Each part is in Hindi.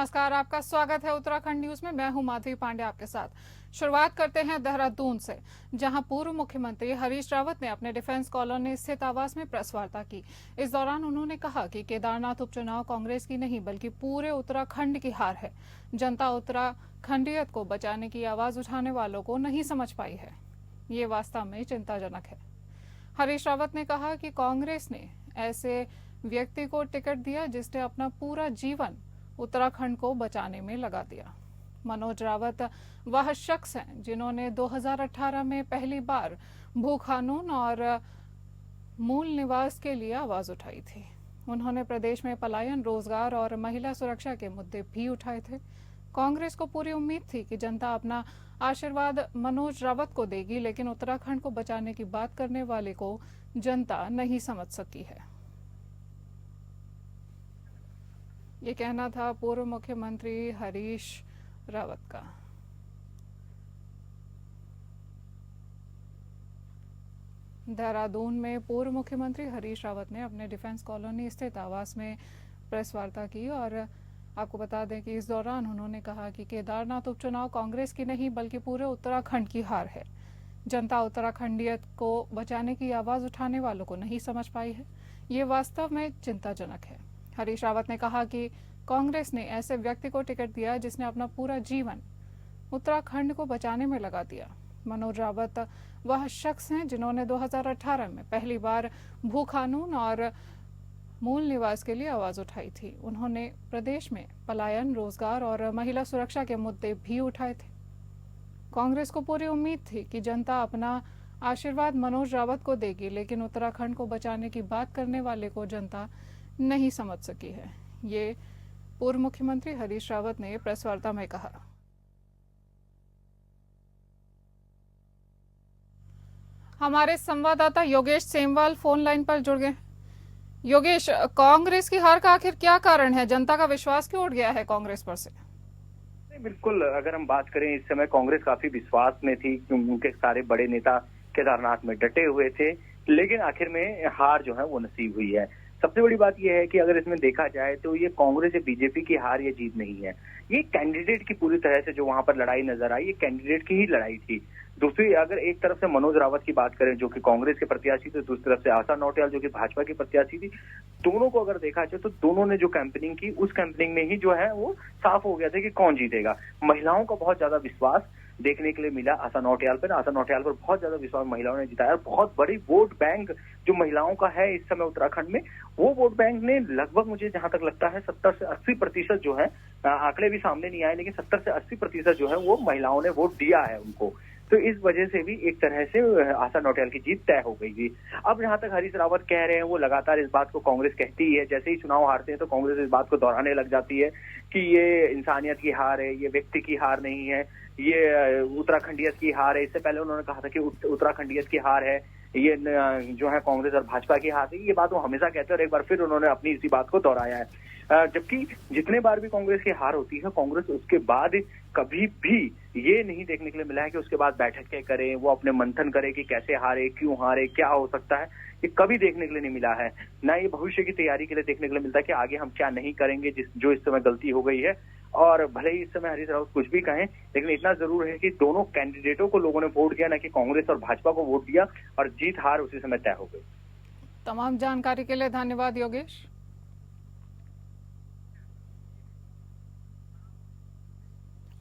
नमस्कार, आपका स्वागत है उत्तराखंड न्यूज में। मैं हूं माधवी पांडे आपके साथ। शुरुआत करते हैं देहरादून से, जहां पूर्व मुख्यमंत्री हरीश रावत ने अपने डिफेंस कॉलोनी स्थित आवास में प्रेस वार्ता की। इस दौरान उन्होंने कहा कि केदारनाथ उपचुनाव कांग्रेस की नहीं बल्कि पूरे उत्तराखंड की हार है। जनता उत्तराखंडियत को बचाने की आवाज उठाने वालों को नहीं समझ पाई है। ये वास्तव में चिंताजनक है। हरीश रावत ने कहा कि कांग्रेस ने ऐसे व्यक्ति को टिकट दिया जिसने अपना पूरा जीवन उत्तराखंड को बचाने में लगा दिया। मनोज रावत वह शख्स हैं जिन्होंने 2018 में पहली बार भू कानून और मूल निवास के लिए आवाज उठाई थी। उन्होंने प्रदेश में पलायन, रोजगार और महिला सुरक्षा के मुद्दे भी उठाए थे। कांग्रेस को पूरी उम्मीद थी कि जनता अपना आशीर्वाद मनोज रावत को देगी, लेकिन उत्तराखंड को बचाने की बात करने वाले को जनता नहीं समझ सकी है। ये कहना था पूर्व मुख्यमंत्री हरीश रावत का। देहरादून में पूर्व मुख्यमंत्री हरीश रावत ने अपने डिफेंस कॉलोनी स्थित आवास में प्रेस वार्ता की और आपको बता दें कि इस दौरान उन्होंने कहा कि केदारनाथ उपचुनाव कांग्रेस की नहीं बल्कि पूरे उत्तराखंड की हार है। जनता उत्तराखंडियत को बचाने की आवाज उठाने वालों को नहीं समझ पाई है। ये वास्तव में चिंताजनक है। हरीश रावत ने कहा कि कांग्रेस ने ऐसे व्यक्ति को टिकट दिया जिसने अपना पूरा जीवन उत्तराखंड को बचाने में लगा दिया। मनोज रावत वह शख्स हैं जिन्होंने 2018 में पहली बार भू कानून और मूल निवास के लिए आवाज उठाई थी। उन्होंने प्रदेश में पलायन, रोजगार और महिला सुरक्षा के मुद्दे भी उठाए थे। कांग्रेस को पूरी उम्मीद थी कि जनता अपना आशीर्वाद मनोज रावत को देगी, लेकिन उत्तराखंड को बचाने की बात करने वाले को जनता नहीं समझ सकी है। ये पूर्व मुख्यमंत्री हरीश रावत ने प्रेस वार्ता में कहा। हमारे संवाददाता योगेश सेमवाल फोन लाइन पर जुड़ गए। योगेश, कांग्रेस की हार का आखिर क्या कारण है? जनता का विश्वास क्यों उठ गया है कांग्रेस पर से? बिल्कुल, अगर हम बात करें, इस समय कांग्रेस काफी विश्वास में थी क्योंकि उनके सारे बड़े नेता केदारनाथ में डटे हुए थे, लेकिन आखिर में हार जो है वो नसीब हुई है। सबसे बड़ी बात यह है कि अगर इसमें देखा जाए तो ये कांग्रेस या बीजेपी की हार या जीत नहीं है, ये कैंडिडेट की पूरी तरह से जो वहां पर लड़ाई नजर आई, ये कैंडिडेट की ही लड़ाई थी। दूसरी, अगर एक तरफ से मनोज रावत की बात करें जो कि कांग्रेस के प्रत्याशी थे, दूसरी तरफ से आशा नौटियाल जो कि भाजपा की प्रत्याशी थी, दोनों को अगर देखा जाए तो दोनों ने जो कैंपेनिंग की, उस कैंपेनिंग में ही जो है वो साफ हो गया था कि कौन जीतेगा। महिलाओं का बहुत ज्यादा विश्वास देखने के लिए मिला आशा नौटियाल पर। आशा नौटियाल पर बहुत ज्यादा विश्वास महिलाओं ने जिताया। बहुत बड़ी वोट बैंक जो महिलाओं का है इस समय उत्तराखंड में, वो वोट बैंक ने लगभग, मुझे जहां तक लगता है, 70 से 80% जो है, आंकड़े भी सामने नहीं आए, लेकिन 70 से 80% जो है वो महिलाओं ने वोट दिया है उनको। तो इस वजह से भी एक तरह से आशा नौटियाल की जीत तय हो गई थी। अब जहां तक हरीश रावत कह रहे हैं, वो लगातार इस बात को कांग्रेस कहती ही है। जैसे ही चुनाव हारते हैं तो कांग्रेस इस बात को दोहराने लग जाती है कि ये इंसानियत की हार है, ये व्यक्ति की हार नहीं है, ये उत्तराखंडियत की हार है। इससे पहले उन्होंने कहा था कि उत्तराखंडियत की हार है, ये जो है कांग्रेस और भाजपा की हार है। ये बात वो हमेशा कहते हैं और एक बार फिर उन्होंने अपनी इसी बात को दोहराया है। जबकि जितने बार भी कांग्रेस की हार होती है, कांग्रेस उसके बाद कभी भी ये नहीं देखने के लिए मिला है कि उसके बाद बैठकें करें, वो अपने मंथन करे कि कैसे हारे, क्यों हारे, क्या हो सकता है। ये कभी देखने के लिए नहीं मिला है। ना ये भविष्य की तैयारी के लिए देखने के लिए मिलता है कि आगे हम क्या नहीं करेंगे, जो इस समय गलती हो गई है। और भले ही इस समय हरीश रावत कुछ भी कहें, लेकिन इतना जरूर है कि दोनों कैंडिडेटों को लोगों ने वोट दिया, ना कि कांग्रेस और भाजपा को वोट दिया, और जीत हार उसी समय तय हो गई। तमाम जानकारी के लिए धन्यवाद योगेश।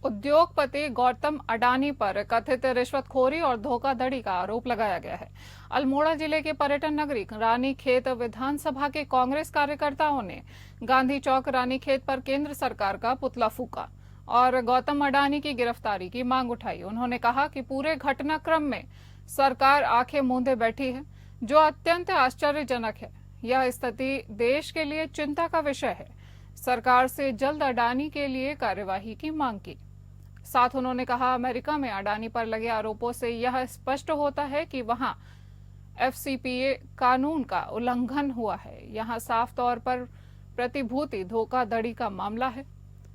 उद्योगपति गौतम अडानी पर कथित रिश्वतखोरी और धोखाधड़ी का आरोप लगाया गया है। अल्मोड़ा जिले के पर्यटन नगरी रानीखेत विधानसभा के कांग्रेस कार्यकर्ताओं ने गांधी चौक रानीखेत पर केंद्र सरकार का पुतला फूका और गौतम अडानी की गिरफ्तारी की मांग उठाई। उन्होंने कहा कि पूरे घटनाक्रम में सरकार आंखें मूंदे बैठी है, जो अत्यंत आश्चर्यजनक है। यह स्थिति देश के लिए चिंता का विषय है। सरकार से जल्द अडानी के लिए कार्यवाही की मांग की। साथ उन्होंने कहा, अमेरिका में अडानी पर लगे आरोपों से यह स्पष्ट होता है कि वहां एफसीपीए कानून का उल्लंघन हुआ है। यहां साफ तौर पर प्रतिभूति धोखाधड़ी का मामला है।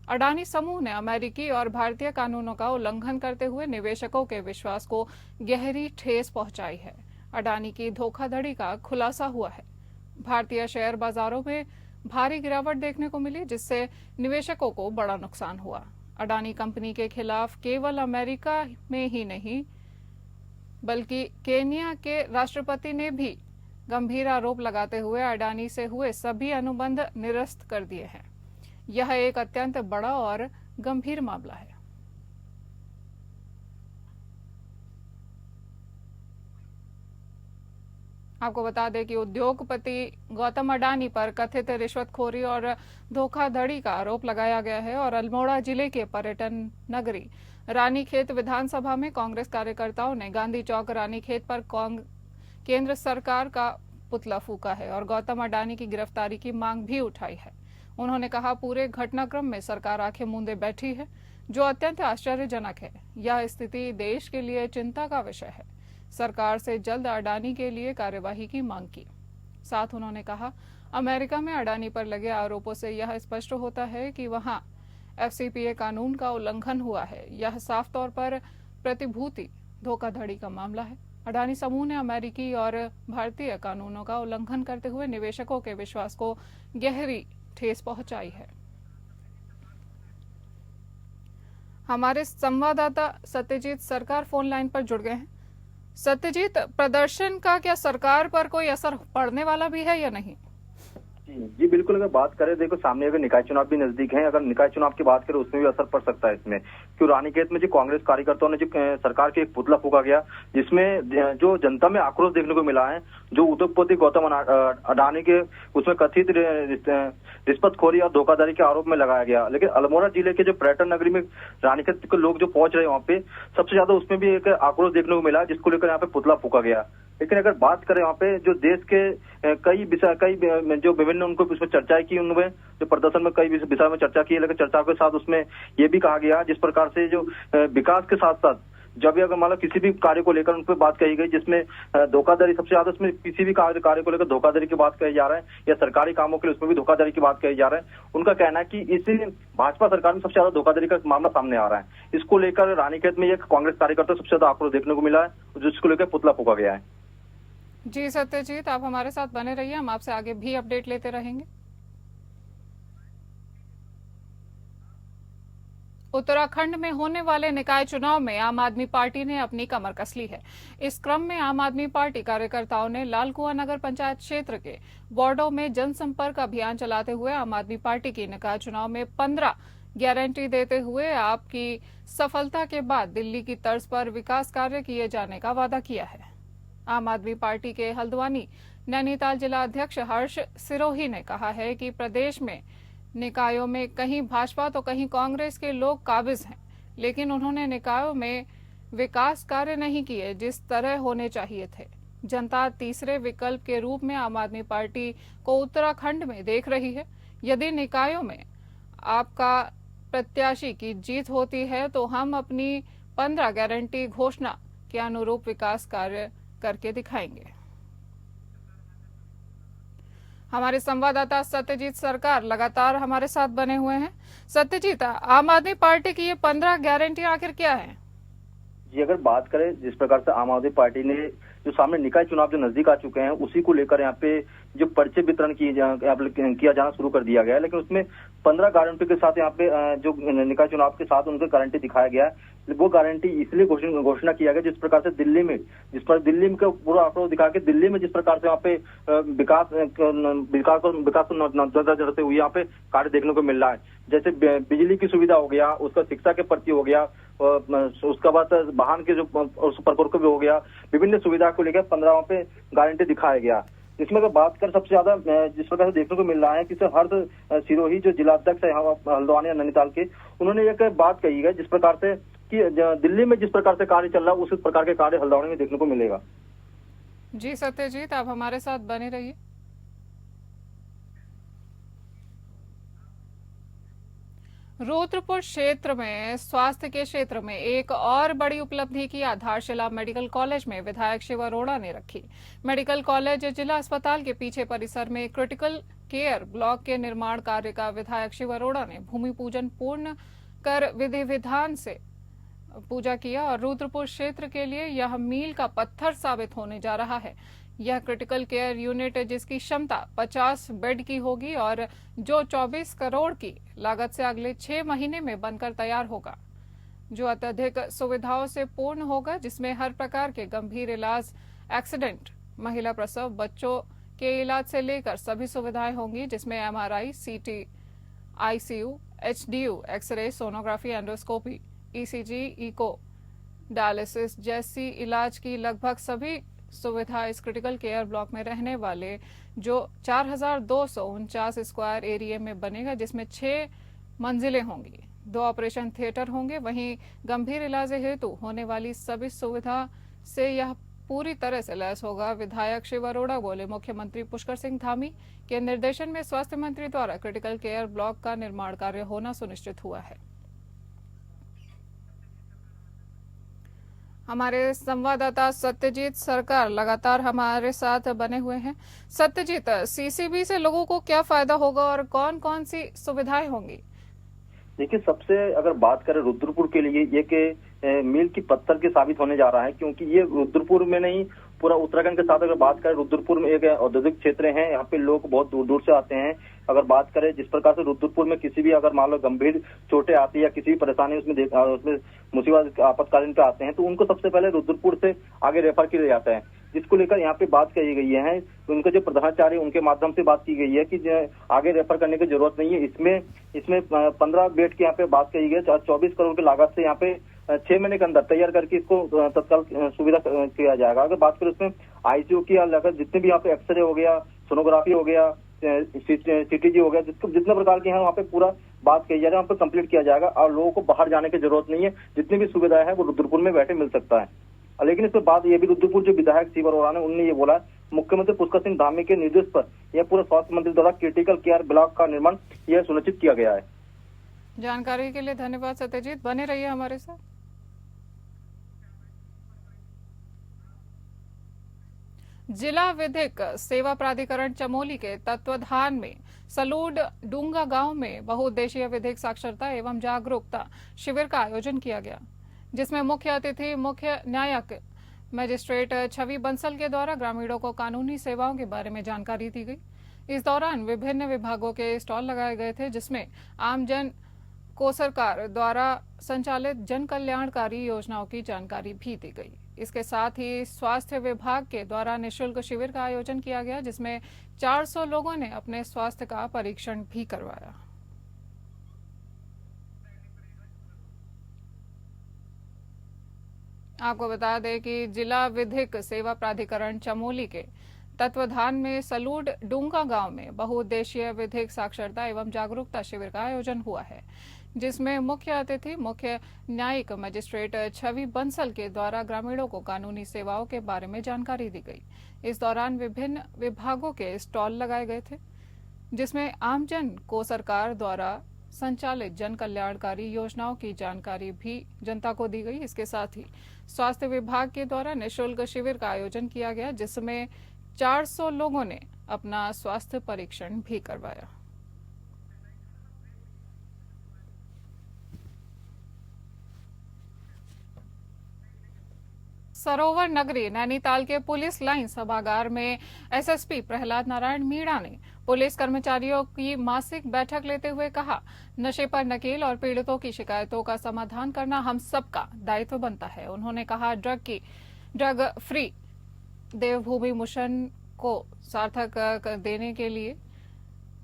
अडानी समूह ने अमेरिकी और भारतीय कानूनों का उल्लंघन करते हुए निवेशकों के विश्वास को गहरी ठेस पहुंचाई है। अडानी की धोखाधड़ी का खुलासा हुआ है। भारतीय शेयर बाजारों में भारी गिरावट देखने को मिली, जिससे निवेशकों को बड़ा नुकसान हुआ। अडानी कंपनी के खिलाफ केवल अमेरिका में ही नहीं बल्कि केन्या के राष्ट्रपति ने भी गंभीर आरोप लगाते हुए अडानी से हुए सभी अनुबंध निरस्त कर दिए हैं। यह एक अत्यंत बड़ा और गंभीर मामला है। आपको बता दें कि उद्योगपति गौतम अडानी पर कथित रिश्वतखोरी और धोखाधड़ी का आरोप लगाया गया है और अल्मोड़ा जिले के पर्यटन नगरी रानीखेत विधानसभा में कांग्रेस कार्यकर्ताओं ने गांधी चौक रानीखेत पर केंद्र सरकार का पुतला फूका है और गौतम अडानी की गिरफ्तारी की मांग भी उठाई है। उन्होंने कहा, पूरे घटनाक्रम में सरकार आंखें मूंदे बैठी है, जो अत्यंत आश्चर्यजनक है। यह स्थिति देश के लिए चिंता का विषय है। सरकार से जल्द अडानी के लिए कार्यवाही की मांग की। साथ उन्होंने कहा, अमेरिका में अडानी पर लगे आरोपों से यह स्पष्ट होता है कि वहां FCPA कानून का उल्लंघन हुआ है। यह साफ तौर पर प्रतिभूति धोखाधड़ी का मामला है। अडानी समूह ने अमेरिकी और भारतीय कानूनों का उल्लंघन करते हुए निवेशकों के विश्वास को गहरी ठेस पहुंचाई है। हमारे संवाददाता सत्यजीत सरकार फोन लाइन पर जुड़ गए हैं। सत्यजीत, प्रदर्शन का क्या सरकार पर कोई असर पड़ने वाला भी है या नहीं? जी बिल्कुल, अगर बात करें, देखो सामने अगर निकाय चुनाव भी नजदीक हैं, अगर निकाय चुनाव की बात करें उसमें भी असर पड़ सकता है इसमें। क्यों रानीखेत में जो कांग्रेस कार्यकर्ताओं ने जो सरकार के एक पुतला फूका गया, जिसमें जो जनता में आक्रोश देखने को मिला है, जो उद्योगपति गौतम अडानी के उसमें कथित रिश्वतखोरी और धोखाधड़ी के आरोप में लगाया गया। लेकिन अल्मोड़ा जिले के जो पर्यटन नगरी में रानीखेत के लोग जो पहुंच रहे हैं वहाँ पे, सबसे ज्यादा उसमें भी एक आक्रोश देखने को मिला, जिसको लेकर यहाँ पे पुतला फूका गया। लेकिन अगर बात करें वहाँ पे जो देश के कई जो विभिन्न उनको उसमें चर्चाएं की, उनमें जो प्रदर्शन में कई विषय में चर्चा की है, लेकिन चर्चा के साथ उसमें ये भी कहा गया जिस प्रकार से जो विकास के साथ साथ जब भी अगर मान लो किसी भी कार्य को लेकर उन पर बात कही गई, जिसमें धोखाधड़ी सबसे ज्यादा, उसमें किसी भी कार्य को लेकर धोखाधड़ी की बात कही जा रहा है या सरकारी कामों के लिए उसमें भी धोखाधड़ी की बात कही जा रहा है। उनका कहना है कि इसी भाजपा सरकार में सबसे ज्यादा धोखाधड़ी का मामला सामने आ रहा है। इसको लेकर रानीखेत में एक कांग्रेस कार्यकर्ता सबसे ज्यादा आक्रोश देखने को मिला है, जिसको लेकर पुतला फूका गया है। जी सत्यजीत, आप हमारे साथ बने रहिए, हम आपसे आगे भी अपडेट लेते रहेंगे। उत्तराखंड में होने वाले निकाय चुनाव में आम आदमी पार्टी ने अपनी कमर कस ली है। इस क्रम में आम आदमी पार्टी कार्यकर्ताओं ने लालकुआं नगर पंचायत क्षेत्र के वार्डों में जनसंपर्क अभियान चलाते हुए आम आदमी पार्टी की निकाय चुनाव में 15 गारंटी देते हुए आपकी सफलता के बाद दिल्ली की तर्ज पर विकास कार्य किए जाने का वादा किया है। आम आदमी पार्टी के हल्द्वानी नैनीताल जिला अध्यक्ष हर्ष सिरोही ने कहा है कि प्रदेश में निकायों में कहीं भाजपा तो कहीं कांग्रेस के लोग काबिज हैं, लेकिन उन्होंने निकायों में विकास कार्य नहीं किए जिस तरह होने चाहिए थे। जनता तीसरे विकल्प के रूप में आम आदमी पार्टी को उत्तराखंड में देख रही है। यदि निकायों में आपका प्रत्याशी की जीत होती है तो हम अपनी 15 गारंटी घोषणा के अनुरूप विकास कार्य करके दिखाएंगे। हमारे संवाददाता सत्यजीत सरकार लगातार हमारे साथ बने हुए हैं। सत्यजीत, आम आदमी पार्टी की ये 15 गारंटी आखिर क्या है? जी, अगर बात करें जिस प्रकार से आम आदमी पार्टी ने जो सामने निकाय चुनाव जो नजदीक आ चुके हैं, उसी को लेकर यहाँ पे जो पर्चे वितरण किया जाना शुरू कर दिया गया है। लेकिन उसमें 15 गारंटी के साथ यहाँ पे जो निकाय चुनाव के साथ उनको गारंटी दिखाया गया है। वो गारंटी इसलिए घोषणा किया गया जिस प्रकार से दिल्ली में पूरा आंकड़ा दिखा के दिल्ली में जिस प्रकार से यहाँ पे विकास को नजर जड़ते हुए यहाँ पे कार्य देखने को मिल रहा है। जैसे बिजली की सुविधा हो गया, उसका शिक्षा के प्रति हो गया, उसका बाद वाहन के जो प्रकोप भी हो गया, विभिन्न सुविधा को लेकर 15 वहाँ पे गारंटी दिखाया गया। इसमें अगर बात कर सबसे ज्यादा जिस प्रकार से देखने को मिल रहा है कि हर्ष सिरोही जो जिला अध्यक्ष है हल्द्वानी नैनीताल के, उन्होंने एक बात कही है जिस प्रकार से कि दिल्ली में जिस प्रकार से कार्य चल रहा है उस प्रकार के कार्य हल्द्वानी में देखने को मिलेगा। जी सत्यजीत, आप हमारे साथ बने रहिए। रुद्रपुर क्षेत्र में स्वास्थ्य के क्षेत्र में एक और बड़ी उपलब्धि की आधारशिला मेडिकल कॉलेज में विधायक शिव अरोड़ा ने रखी। मेडिकल कॉलेज जिला अस्पताल के पीछे परिसर में क्रिटिकल केयर ब्लॉक के निर्माण कार्य का विधायक शिव अरोड़ा ने भूमि पूजन पूर्ण कर विधि विधान से पूजा किया और रुद्रपुर क्षेत्र के लिए यह मील का पत्थर साबित होने जा रहा है। यह क्रिटिकल केयर यूनिट जिसकी क्षमता 50 बेड की होगी और जो 24 करोड़ की लागत से अगले 6 महीने में बनकर तैयार होगा, जो अत्यधिक सुविधाओं से पूर्ण होगा, जिसमें हर प्रकार के गंभीर इलाज, एक्सीडेंट, महिला प्रसव, बच्चों के इलाज से लेकर सभी सुविधाएं होंगी, जिसमें MRI, CT, ICU, HDU, X ray, sonography, endoscopy, ECG, echo, dialysis जैसी इलाज की लगभग सभी सुविधा इस क्रिटिकल केयर ब्लॉक में रहने वाले जो 4249 स्क्वायर एरिया में बनेगा, जिसमें 6 मंजिलें होंगी, 2 ऑपरेशन थिएटर होंगे। वहीं गंभीर इलाज हेतु होने वाली सभी सुविधा से यह पूरी तरह से लैस होगा। विधायक शिव अरोड़ा बोले, मुख्यमंत्री पुष्कर सिंह धामी के निर्देशन में स्वास्थ्य मंत्री द्वारा क्रिटिकल केयर ब्लॉक का निर्माण कार्य होना सुनिश्चित हुआ है। हमारे संवाददाता सत्यजीत सरकार लगातार हमारे साथ बने हुए हैं। सत्यजीत, CCB से लोगों को क्या फायदा होगा और कौन कौन सी सुविधाएं होंगी? देखिए, सबसे अगर बात करें रुद्रपुर के लिए, ये कि मील की पत्थर के साबित होने जा रहा है, क्योंकि ये रुद्रपुर में नहीं, पूरा उत्तराखंड के साथ अगर बात करें, रुद्रपुर में एक औद्योगिक क्षेत्र है, यहाँ पे लोग बहुत दूर दूर से आते हैं। अगर बात करें जिस प्रकार से रुद्रपुर में किसी भी अगर मान लो गंभीर चोटें आती है या किसी भी परेशानी उसमें मुसीबत आपातकालीन पे आते हैं, तो उनको सबसे पहले रुद्रपुर से आगे रेफर किया जाता है, जिसको लेकर यहाँ पे बात कही गई है। उनके जो प्रधानाचार्य उनके माध्यम से बात की गई है कि आगे रेफर करने की जरूरत नहीं है। इसमें 15 बेड की यहाँ पे बात कही गई है। 24 करोड़ की लागत से यहाँ पे 6 महीने के अंदर तैयार करके इसको तत्काल सुविधा किया जाएगा। अगर बात करें उसमें ICU की लागत, जितने भी यहाँ पे एक्सरे हो गया, सोनोग्राफी हो गया, CTG हो गया, जितने प्रकार के हैं वहाँ पे पूरा बात कही जा रही है, वहाँ पे कंप्लीट किया जाएगा और लोगों को बाहर जाने की जरूरत नहीं है। जितनी भी सुविधाएं हैं वो रुद्रपुर में बैठे मिल सकता है। लेकिन इसमें बात ये भी, रुद्रपुर जो विधायक शिव अरोड़ा ने, उन्होंने ये बोला, मुख्यमंत्री पुष्कर सिंह धामी के निर्देश पर यह पूरा स्वास्थ्य मंत्री द्वारा क्रिटिकल केयर ब्लॉक का निर्माण यह सुनिश्चित किया गया है। जानकारी के लिए धन्यवाद सत्यजीत, बने रहिए हमारे साथ। जिला विधिक सेवा प्राधिकरण चमोली के तत्वाधान में सलूड डूंगा गांव में बहुउद्देशीय विधिक साक्षरता एवं जागरूकता शिविर का आयोजन किया गया, जिसमें मुख्य अतिथि मुख्य न्यायिक मजिस्ट्रेट छवि बंसल के द्वारा ग्रामीणों को कानूनी सेवाओं के बारे में जानकारी दी गई। इस दौरान विभिन्न विभागों के स्टॉल लगाए गए थे, जिसमें आमजन को सरकार द्वारा संचालित जन कल्याणकारी योजनाओं की जानकारी भी दी गई। इसके साथ ही स्वास्थ्य विभाग के द्वारा निःशुल्क शिविर का आयोजन किया गया, जिसमें 400 लोगों ने अपने स्वास्थ्य का परीक्षण भी करवाया। आपको बता दें कि जिला विधिक सेवा प्राधिकरण चमोली के तत्वाधान में सलूड डूंगा गांव में बहुउद्देशीय विधिक साक्षरता एवं जागरूकता शिविर का आयोजन हुआ है, जिसमें मुख्य अतिथि मुख्य न्यायिक मजिस्ट्रेट छवि बंसल के द्वारा ग्रामीणों को कानूनी सेवाओं के बारे में जानकारी दी गई। इस दौरान विभिन्न विभागों के स्टॉल लगाए गए थे, जिसमें आमजन को सरकार द्वारा संचालित जन कल्याणकारी योजनाओं की जानकारी भी जनता को दी गई। इसके साथ ही स्वास्थ्य विभाग के द्वारा निःशुल्क शिविर का आयोजन किया गया, जिसमें 400 लोगों ने अपना स्वास्थ्य परीक्षण भी करवाया। सरोवर नगरी नैनीताल के पुलिस लाइन सभागार में SSP प्रहलाद नारायण मीणा ने पुलिस कर्मचारियों की मासिक बैठक लेते हुए कहा, नशे पर नकेल और पीड़ितों की शिकायतों का समाधान करना हम सबका दायित्व बनता है। उन्होंने कहा, ड्रग फ्री देवभूमि मिशन को सार्थक देने के लिए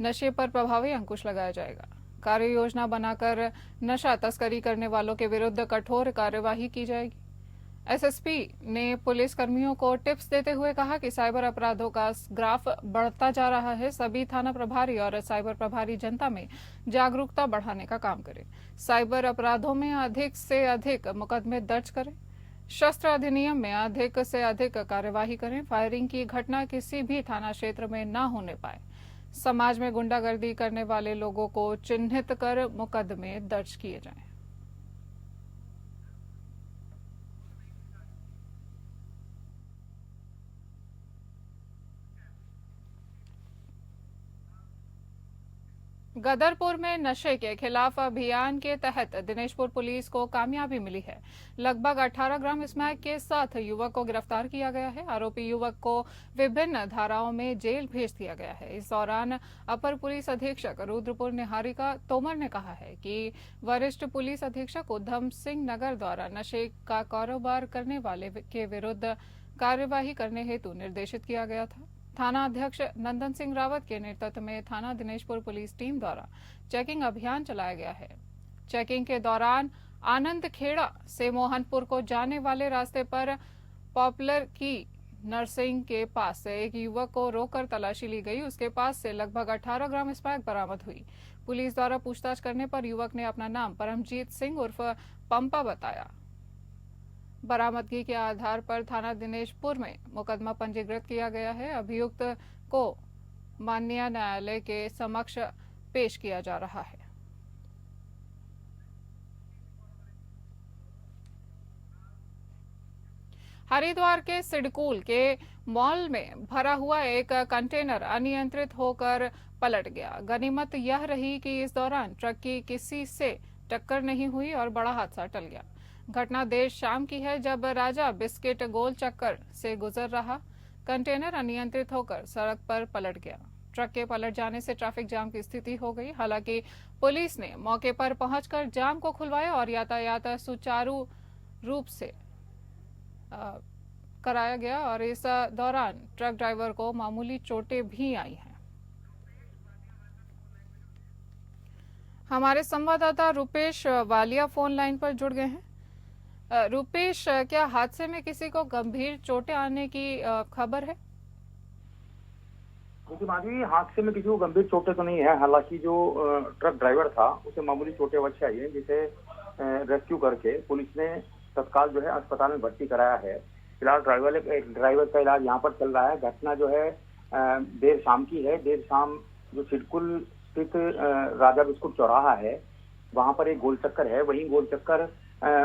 नशे पर प्रभावी अंकुश लगाया जाएगा। कार्य योजना बनाकर नशा तस्करी करने वालों के विरुद्ध कठोर कार्यवाही की जाएगी। SSP ने पुलिस कर्मियों को टिप्स देते हुए कहा कि साइबर अपराधों का ग्राफ बढ़ता जा रहा है। सभी थाना प्रभारी और साइबर प्रभारी जनता में जागरूकता बढ़ाने का काम करें। साइबर अपराधों में अधिक से अधिक मुकदमे दर्ज करें। शस्त्र अधिनियम में अधिक से अधिक कार्यवाही करें। फायरिंग की घटना किसी भी थाना क्षेत्र में न होने पाए। समाज में गुंडागर्दी करने वाले लोगों को चिन्हित कर मुकदमे दर्ज किए जाएं। गदरपुर में नशे के खिलाफ अभियान के तहत दिनेशपुर पुलिस को कामयाबी मिली है। लगभग 18 ग्राम स्मैक के साथ युवक को गिरफ्तार किया गया है। आरोपी युवक को विभिन्न धाराओं में जेल भेज दिया गया है। इस दौरान अपर पुलिस अधीक्षक रुद्रपुर निहारिका तोमर ने कहा है कि वरिष्ठ पुलिस अधीक्षक उधम सिंह नगर द्वारा नशे का कारोबार करने वाले के विरुद्ध कार्यवाही करने हेतु निर्देशित किया गया था। थाना अध्यक्ष नंदन सिंह रावत के नेतृत्व में थाना दिनेशपुर पुलिस टीम द्वारा चेकिंग अभियान चलाया गया है। चेकिंग के दौरान आनंद खेड़ा से मोहनपुर को जाने वाले रास्ते पर पॉपुलर की नर्सिंग के पास से एक युवक को रोककर तलाशी ली गई। उसके पास से लगभग 18 ग्राम स्मैक बरामद हुई। पुलिस द्वारा पूछताछ करने पर युवक ने अपना नाम परमजीत सिंह उर्फ पंपा बताया। बरामदगी के आधार पर थाना दिनेशपुर में मुकदमा पंजीकृत किया गया है। अभियुक्त को माननीय न्यायालय के समक्ष पेश किया जा रहा है। हरिद्वार के सिडकुल के मॉल में भरा हुआ एक कंटेनर अनियंत्रित होकर पलट गया। गनीमत यह रही कि इस दौरान ट्रक की किसी से टक्कर नहीं हुई और बड़ा हादसा टल गया। घटना देर शाम की है, जब राजा बिस्किट गोल चक्कर से गुजर रहा कंटेनर अनियंत्रित होकर सड़क पर पलट गया। ट्रक के पलट जाने से ट्रैफिक जाम की स्थिति हो गई। हालांकि पुलिस ने मौके पर पहुंचकर जाम को खुलवाया और यातायात सुचारू रूप से कराया गया और इस दौरान ट्रक ड्राइवर को मामूली चोटें भी आई हैं। हमारे संवाददाता रुपेश वालिया फोन लाइन पर जुड़ गए हैं। रुपेश, क्या हादसे में किसी को गंभीर चोटें आने की खबर है? क्योंकि माधवी, हादसे में किसी को गंभीर चोटें तो नहीं है। हालांकि जो ट्रक ड्राइवर था उसे मामूली चोटें अवश्य आई है, जिसे रेस्क्यू करके पुलिस ने तत्काल जो है अस्पताल में भर्ती कराया है। फिलहाल ड्राइवर का इलाज यहाँ पर चल रहा है। घटना जो है देर शाम की है। देर शाम जो सिडकुल स्थित राजा बिस्कुट चौराहा है, वहाँ पर एक गोल चक्कर है। वहीं गोल चक्कर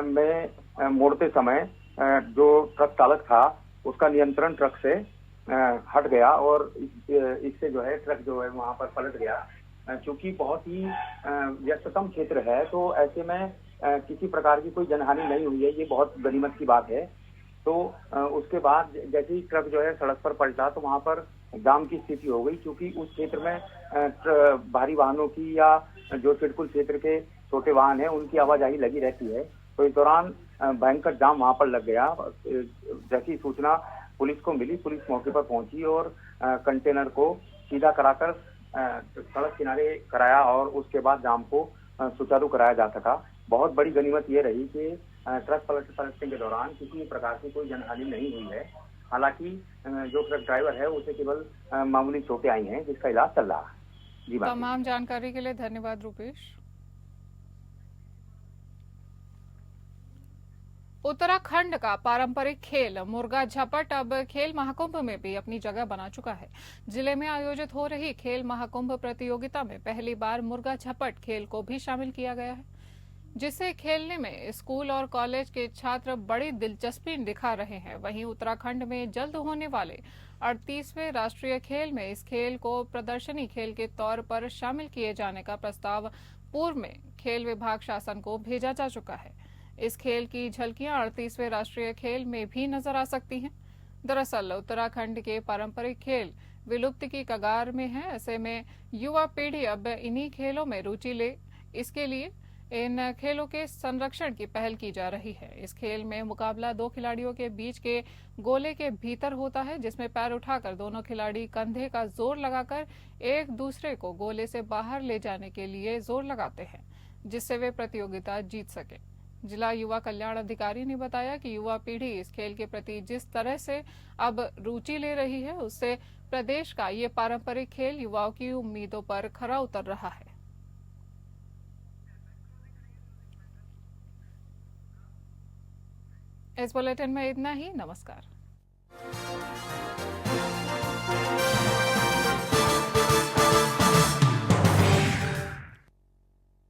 में मोड़ते समय जो ट्रक चालक था उसका नियंत्रण ट्रक से हट गया और इससे जो है ट्रक जो है वहां पर पलट गया। चूंकि बहुत ही व्यस्ततम क्षेत्र है, तो ऐसे में किसी प्रकार की कोई जनहानि नहीं हुई है। ये बहुत गनीमत की बात है। तो उसके बाद जैसे ही ट्रक जो है सड़क पर पलटा तो वहां पर जाम की स्थिति हो गई। क्योंकि उस क्षेत्र में भारी वाहनों की या जो सिडकुल क्षेत्र के छोटे वाहन है उनकी आवाजाही लगी रहती है। तो इस दौरान भयंकर जाम वहां पर लग गया। जैसी सूचना पुलिस को मिली, पुलिस मौके पर पहुंची और कंटेनर को सीधा कराकर सड़क किनारे कराया और उसके बाद जाम को सुचारू कराया जा सका। बहुत बड़ी गनीमत ये रही कि ट्रक पलटने के दौरान किसी प्रकार की कोई जनहानि नहीं हुई है। हालांकि जो ट्रक ड्राइवर है उसे केवल मामूली चोटें आई हैं, जिसका इलाज चल रहा है। जी, तमाम जानकारी के लिए धन्यवाद रुपेश। उत्तराखंड का पारंपरिक खेल मुर्गा झपट अब खेल महाकुंभ में भी अपनी जगह बना चुका है। जिले में आयोजित हो रही खेल महाकुंभ प्रतियोगिता में पहली बार मुर्गा झपट खेल को भी शामिल किया गया है, जिसे खेलने में स्कूल और कॉलेज के छात्र बड़ी दिलचस्पी दिखा रहे हैं। वहीं उत्तराखंड में जल्द होने वाले 38वें राष्ट्रीय खेल में इस खेल को प्रदर्शनी खेल के तौर पर शामिल किए जाने का प्रस्ताव पूर्व में खेल विभाग शासन को भेजा जा चुका है। इस खेल की झलकियां 38वें राष्ट्रीय खेल में भी नजर आ सकती हैं। दरअसल उत्तराखंड के पारंपरिक खेल विलुप्ति की कगार में है। ऐसे में युवा पीढ़ी अब इन्हीं खेलों में रुचि ले, इसके लिए इन खेलों के संरक्षण की पहल की जा रही है। इस खेल में मुकाबला दो खिलाड़ियों के बीच के गोले के भीतर होता है, जिसमें पैर उठाकर दोनों खिलाड़ी कंधे का जोर लगाकर एक दूसरे को गोले से बाहर ले जाने के लिए जोर लगाते हैं, जिससे वे प्रतियोगिता जीत सके। जिला युवा कल्याण अधिकारी ने बताया कि युवा पीढ़ी इस खेल के प्रति जिस तरह से अब रुचि ले रही है, उससे प्रदेश का ये पारंपरिक खेल युवाओं की उम्मीदों पर खरा उतर रहा है। इस बुलेटिन में इतना ही। नमस्कार।